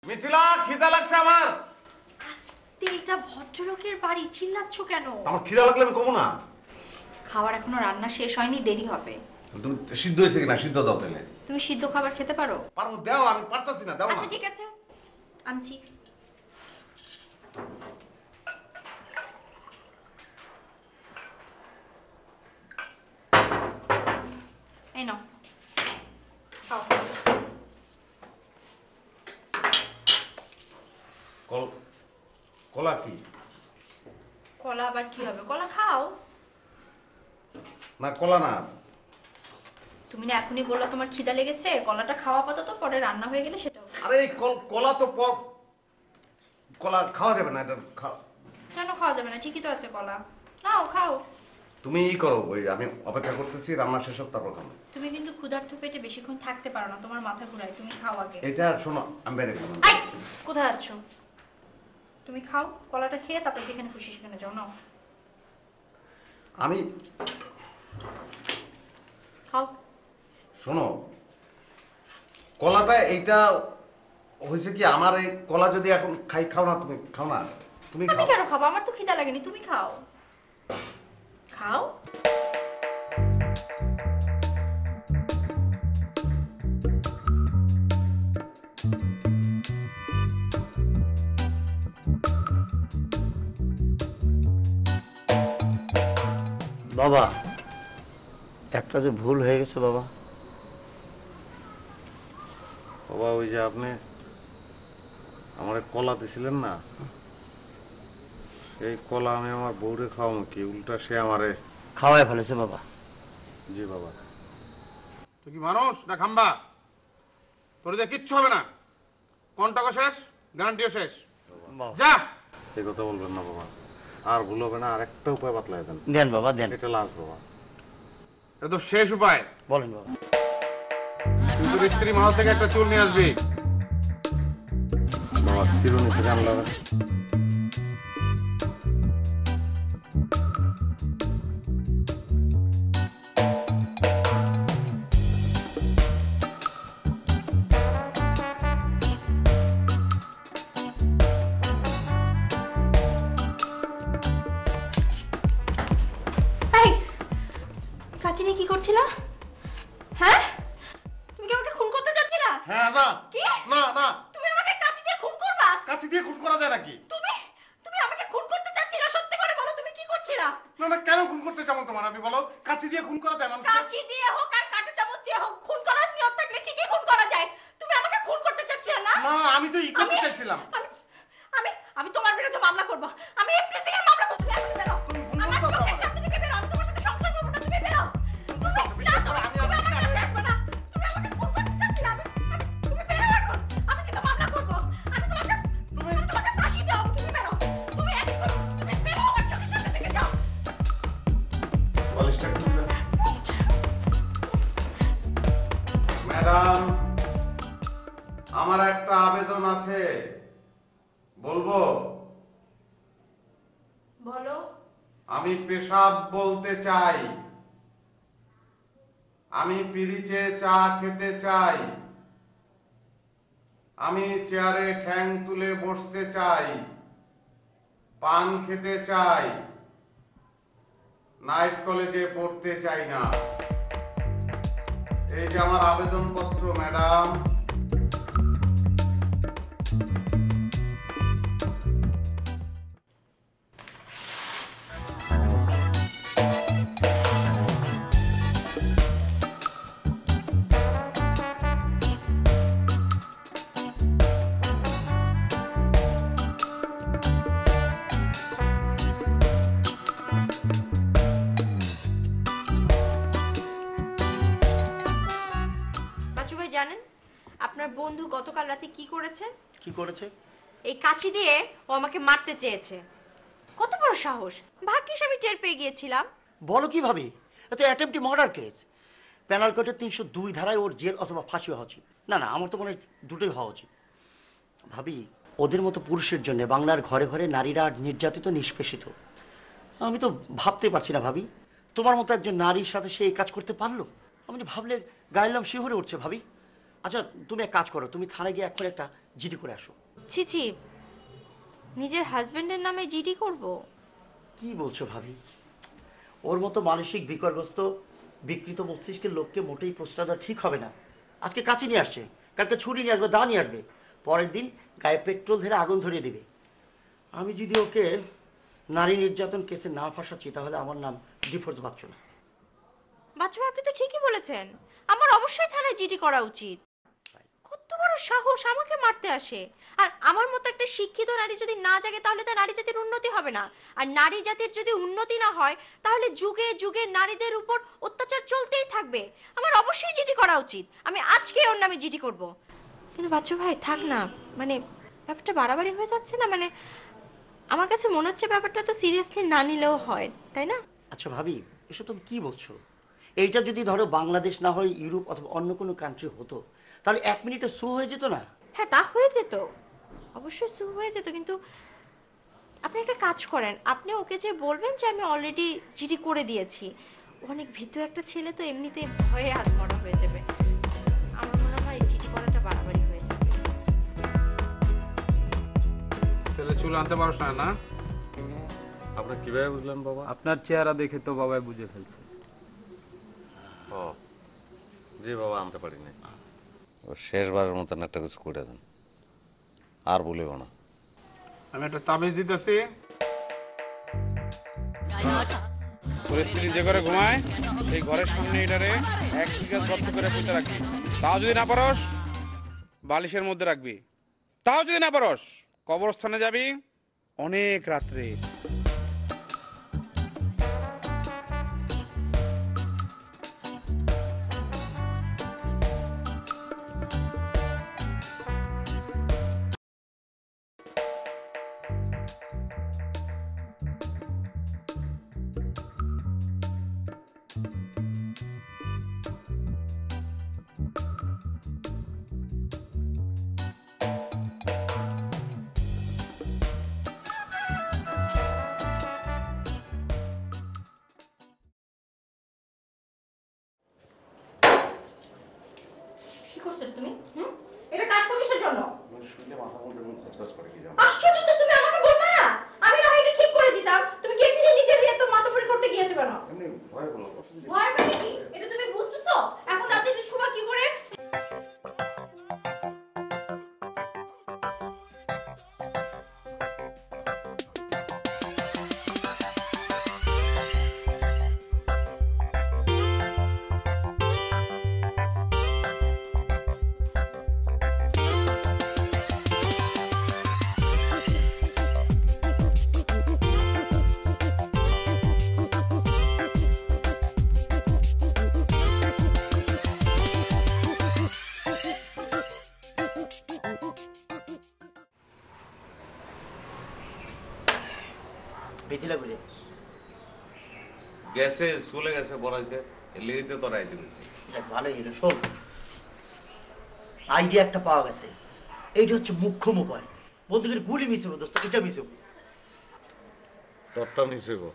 মিথিলা, খিদা লাগছে আমার। আস্তে, এটা ভদ্রলোকের বাড়ি, চিল্লাচ্ছ কেন? আমার খিদা লাগলে আমি কমো না। খাবার এখনো রান্না শেষ হয়নি, দেরি হবে। তুমি সিদ্ধ হয়েছে কিনা সিদ্ধ দাও তাহলে। তুমি সিদ্ধ খাবার খেতে পারো? পারবো, দাও, আমি পারতাছি না, দাও না। আচ্ছা ঠিক আছে, আনছি। এই নাও, খাও। কলা কি? কলা আবার কি হবে? কলা খাও না, কলা না। তুমি না এখনই বললা তোমার খিদা লেগেছে, কলাটা খাওয়া আপাতত, পরে রান্না হয়ে গেলে সেটাও। আরে এই কলা তো কলা খাওয়া যাবে না, এটা কেন খাওয়া যাবে না? ঠিকই তো আছে কলা, নাও খাও। তুমি ই করো, ওই আমি অপেক্ষা করতেছি, রান্না শেষ হোক তারপর খাবো। তুমি কিন্তু ক্ষুধার্ত পেটে বেশিক্ষণ থাকতে পারো না, তোমার মাথা ঘুরায়। তুমি খাও আগে। এটা শোনো, আমি বাইরে গেলাম। আই, কোথায় আছো? তুমি খাও, কলাটা খেয়ে তারপর যেখানে খুশি সেখানে যাও। নাও, আমি খাও। শোনো, কলাটা এইটা হয়েছে কি, আমার এই কলা যদি এখন খাও না, তুমি খাও না, তুমি আমি খাও। কেন খাবো? আমার তো খিদা লাগেনি, তুমি খাও। খাও। বাবা, একটা যে ভুল হয়ে গেছে বাবা। বাবা, ওই যে আপনি আমার কলা দিছিলেন না, সেই কলা আমি আমার বউরে খাওয়াবো কি, উল্টা সে আমারে খাওয়াই ফেলেছে বাবা। জি বাবা। তুই কি মানুষ না খাম্বা? তোর যে কিচ্ছু হবে না, কন্টাকও শেষ, গ্যারান্টিও শেষ। যা। এই কথা বলবেন না বাবা, আর ভুল হবে না, আর একটা উপায় বাতলাই দেন। দেন বাবা, দেন। এটা লাস্ট বাবা। এটা তো শেষ উপায়। বলেন বাবা। তুই তোর স্ত্রী মহল থেকে একটা চুল নিয়ে আসবি। বাবা, চিরুনি থেকে আনলাম। এই, কাচি নিয়ে কি করছিলা? হ্যাঁ, তুমি কি আমাকে খুন করতে চাচ্ছিলা? হ্যাঁ, না কি? না না, তুমি আমাকে কাচি দিয়ে খুন করবা? কাছি দিয়ে খুন করা যায় নাকি? তুমি তুমি আমাকে খুন করতে চাচ্ছিলা? সত্যি করে বলো, তুমি কি করছিলা? না না, কেন খুন করতে চাও তোমার? আমি বলো, কাছি দিয়ে খুন করা যায় মানুষকে? কাচি দিয়ে হোক আর কাঁটা চামচ দিয়ে হোক, খুন করার নিয়ত থাকলে ঠিকই খুন করা যায়। তুমি আমাকে খুন করতে চাচ্ছিলা না? না, আমি তো ই করতে চাইছিলাম। আমি আমি আমি তোমার বিরুদ্ধে মামলা করব। আমি এই প্রেসিডেন্ট মামলা করব। তুমি এখন বেরো। আমার চোখের সামনে থেকে বেরো। আমি তোমার সাথে সংসার করব না। তুমি বেরো। তুমি আমার কাছে আসবে না। তুমি আমাকে খুন করতে চাচ্ছিলা। তুমি বেরো এখন। আমি কিন্তু মামলা করব। আমি তোমাকে ফাঁসি দেব। তুমি বেরো। তুমি এখন তুমি বেরো আমার চোখের সামনে থেকে যাও। পলিশটা খুলে দাও। ম্যাডাম, আমার একটা আবেদন আছে, বলবো? বলো। আমি পেশাব বলতে চাই, আমি পিরিচে চা খেতে চাই, আমি চেয়ারে ঠ্যাং তুলে বসতে চাই, পান খেতে চাই, নাইট কলেজে পড়তে চাই না। এই যে আমার আবেদনপত্র ম্যাডাম। বাচু ভাই, জানেন আপনার বন্ধু গতকাল রাতে কি করেছে? কি করেছে? এই কাঁচি দিয়ে ও আমাকে মারতে চেয়েছে। কত বড় সাহস! ভাগ্যিস আমি টের পেয়ে গিয়েছিলাম। বলো কিভাবে? এত অ্যাটেম্পটি মার্ডার কেস। পেনাল কোডের 302 ধারায় ওর জেল অথবা ফাঁসি হওয়া উচিত। না না, আমার তো মনে হয় দুটোই হওয়া উচিত। ভাবি, ওদের মতো পুরুষের জন্য বাংলার ঘরে ঘরে নারীরা নির্যাতিত, নিষ্পেষিত। আমি তো ভাবতে পারছি না ভাবি, তোমার মতো একজন নারীর সাথে সে এই কাজ করতে পারলো। আমি ভাবলে গায়ের লোম শিহরে উঠছে ভাবি। আচ্ছা তুমি এক কাজ করো, তুমি থানায় গিয়ে এখন একটা জিডি করে আসো। ছি ছি, নিজের হাজবেন্ডের নামে জিডি করব? কি বলছো ভাবি? ওর মতো মানসিক বিকলগ্রস্ত বিকৃত মস্তিষ্কের লোককে মোটেই প্রশ্রয় দেওয়া ঠিক হবে না। আজকে কাছে নিয়ে আসছে, কালকে ছুরি নিয়ে আসবে, দা নিয়ে আসবে, পরের দিন গায়ে পেট্রোল ধরে আগুন ধরিয়ে দেবে। আমি যদি ওকে নারী নির্যাতন কেসে না ফাঁসাচ্ছি তাহলে আমার নাম ডিভোর্স বাচ্চু না। বাচ্চু ভাই, আপনি তো ঠিকই বলেছেন, আমার অবশ্যই থানায় জিডি করা উচিত। কত বড় সাহস আমাকে মারতে আসে! আর আমার মতো একটা শিক্ষিত নারী যদি না জাগে তাহলে তো নারী জাতির উন্নতি হবে না। আর নারী জাতির যদি উন্নতি না হয় তাহলে যুগে যুগে নারীদের উপর অত্যাচার চলতেই থাকবে। আমার অবশ্যই জিডি করা উচিত। আমি আজকে ওর নামে জিডি করব। কিন্তু বাচ্চু ভাই থাক না, মানে ব্যাপারটা বাড়াবাড়ি হয়ে যাচ্ছে না? মানে আমার কাছে মনে হচ্ছে ব্যাপারটা তো সিরিয়াসলি না নিলেও হয়, তাই না? আচ্ছা ভাবি, এসব তুমি কি বলছো? এইটা যদি ধরো বাংলাদেশ না হয় ইউরোপ অথবা অন্য কোনো কান্ট্রি হতো তাহলে 1 মিনিটে সু হয়ে যেত না? হ্যাঁ, তা হয়ে যেত, অবশ্যই সু হয়ে যেত। কিন্তু আপনি একটা কাজ করেন, আপনি ওকে যে বলবেন যে আমি অলরেডি জিডি করে দিয়েছি। অনেক ভীতু একটা ছেলে তো এমনিতে ভয়ে আত্মরা হয়ে যাবে। আমার মনে হয় জিডি করাটা বাড়াবাড়ি হয়ে যাবে। ছেলে চুল আনতে পারছ না না? আপনার কিভাবে বুঝলেন বাবা? আপনার চেহারা দেখে তো বাবাই বুঝে ফেলছে। ও জি বাবা, আনতে পারি না। শেষবারের মতন একটা কিছু করে দেন, আর বলিব না। আমি একটা তাবিজ দিতেছি, পরিস্থিতি যে করে ঘুমায় সেই ঘরের সামনে এটারে 1 গজ গর্ত করে পুঁতে রাখবি। তাও যদি না পারস বালিশের মধ্যে রাখবি। তাও যদি না পারস কবরস্থানে যাবি অনেক রাত্রে। কি করছো তুমি? এটা কাজ তো কিসের জন্য? শুনলে মাথা মধ্যে খচখচ করে কি জানো? আশ্চর্য তো, তুমি আমাকে বলবে না? আমি না হয় এটা ঠিক করে দিতাম। তুমি গেছি যে নিজের বিয়ে তো মাতব্বরি করতে গিয়েছো কেন? এমনি ভয় বলো। ভয় মানে কি? এটা তুমি বুঝতেছো? এখন রাতে একটু শোভা কি করে? বেতিলা বলে গেছে, স্কুলে গেছে পড়াইতে, লেগেতে তো রাইতে গেছে। ভালোই হলো। শোন, আইডিয়া একটা পাওয়া গেছে। এইটা হচ্ছে মুখ্য মোবাইল। বন্ধুকের গুলি মিস হবো দোস্ত, এটা মিস হবো। তোরটা মিশে গো,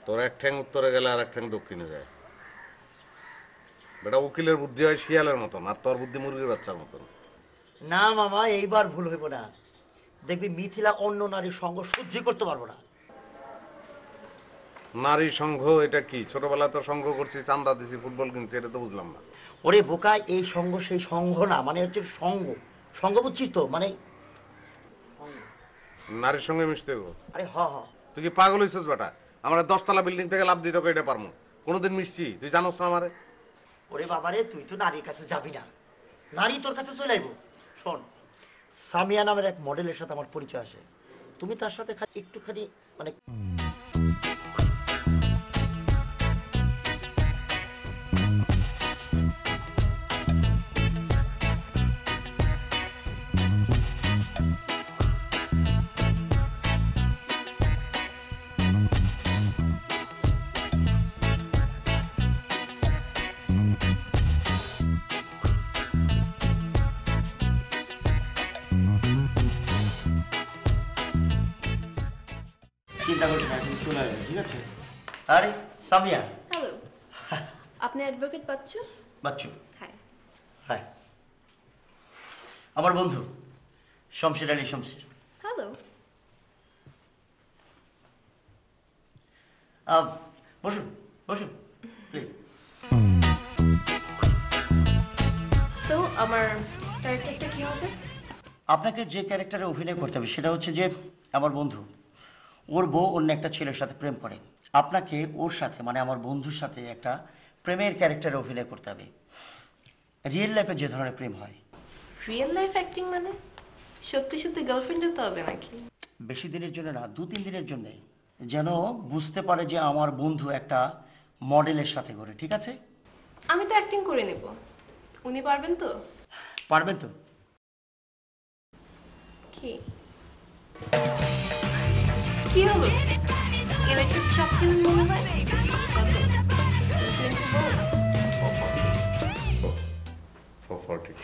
তোর এক ঠ্যাং উত্তরে গেলে আর এক ঠ্যাং দক্ষিণে যায়। বেটা উকিলের বুদ্ধি হয় শিয়ালের মতন, আর তোর বুদ্ধি মুরগির বাচ্চার মতন। না মামা, এইবার ভুল হইব না। দেখবি মিথিলা অন্য নারীর সঙ্গ সহ্য করতে পারবো না। নারী সংঘ এটা কি? ছোটবেলায় তো সংঘ করছি, চান্দা দিছি, ফুটবল কিনছি, এটা তো বুঝলাম না। ওরে বোকা, এই সঙ্গ সেই সঙ্গ না, মানে হচ্ছে সঙ্গ। সঙ্গ বুঝছিস তো? মানে নারীর সঙ্গে মিশতে গো। আরে হ হ, তুই কি পাগল হইছিস বেটা? আমরা 10 তলা বিল্ডিং থেকে লাভ দিতে এটা পারমু? কোনোদিন মিশছি? তুই জানোস না আমারে? ওরে বাবারে, তুই তো নারীর কাছে যাবি না, নারী তোর কাছে চলে আইব। শোন, সামিয়া নামের এক মডেলের সাথে আমার পরিচয় আসে। তুমি তার সাথে একটুখানি মানে চিন্তা করছি না, তুমি চলে আসবে, ঠিক আছে? আরে সামিয়া। হ্যালো, আপনি অ্যাডভোকেট বাচ্চু? বাচ্চু, হ্যাঁ। হাই, আমার বন্ধু শমশের আলী শমশের। হ্যালো। বসুন বসুন প্লিজ। তো আমার ক্যারেক্টারটা কি হবে? আপনাকে যে ক্যারেক্টারে অভিনয় করতে হবে সেটা হচ্ছে যে আমার বন্ধু, ওর বউ অন্য একটা ছেলের সাথে প্রেম করে, আপনাকে ওর সাথে মানে আমার বন্ধুর সাথে একটা প্রেমের ক্যারেক্টারে অভিনয় করতে হবে, রিয়েল লাইফে যে ধরনের প্রেম হয়। রিয়েল লাইফ অ্যাক্টিং মানে সত্যি সত্যি গার্লফ্রেন্ড হতে হবে নাকি? বেশি দিনের জন্য না, 2-3 দিনের জন্যে, যেন বুঝতে পারে যে আমার বন্ধু একটা মডেলের সাথে ঘোরে। ঠিক আছে? আমি তো অ্যাক্টিং করে নেব, উনি পারবেন তো? পারবেন তো? কি কি হলো? ইলেকট্রিক শক কিনে মনে হয় কত? 440।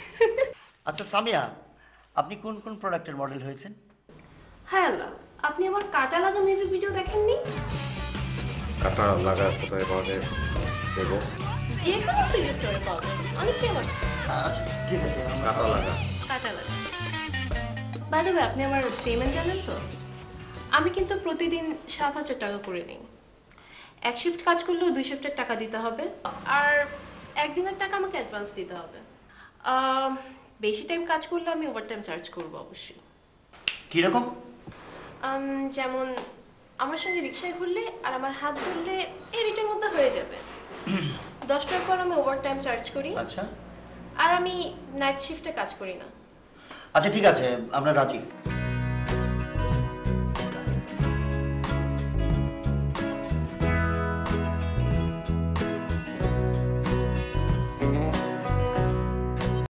আচ্ছা সামিয়া, আপনি কোন কোন প্রোডাক্টের মডেল হয়েছেন? হ্যাঁ আল্লাহ, আপনি আমার কাটা লাগা মিউজিক ভিডিও দেখেননি? কাটা লাগা কোথায় পাওয়া যায় দেবো? যে কোনো সিরিজ স্টোরে পাওয়া যায়, অনেক ফেমাস। আচ্ছা ঠিক আছে, কাটা লাগা। কাটা লাগা। বাই দ্য ওয়ে, আপনি আমার পেমেন্ট জানেন তো? আমি কিন্তু প্রতিদিন 7,000 টাকা করে নিই। এক শিফট কাজ করলেও 2 শিফটের টাকা দিতে হবে, আর একদিনের টাকা আমাকে অ্যাডভান্স দিতে হবে। বেশি টাইম কাজ করলে আমি ওভারটাইম চার্জ করব অবশ্যই। কিরকম? যেমন আমার সঙ্গে রিক্সায় ঘুরলে আর আমার হাত ধরলে এই রেটের মধ্যে হয়ে যাবে। 10 টাকার পর আমি ওভারটাইম চার্জ করি, আচ্ছা আর আমি নাইট শিফটে কাজ করি না। আচ্ছা ঠিক আছে, আমরা রাজি।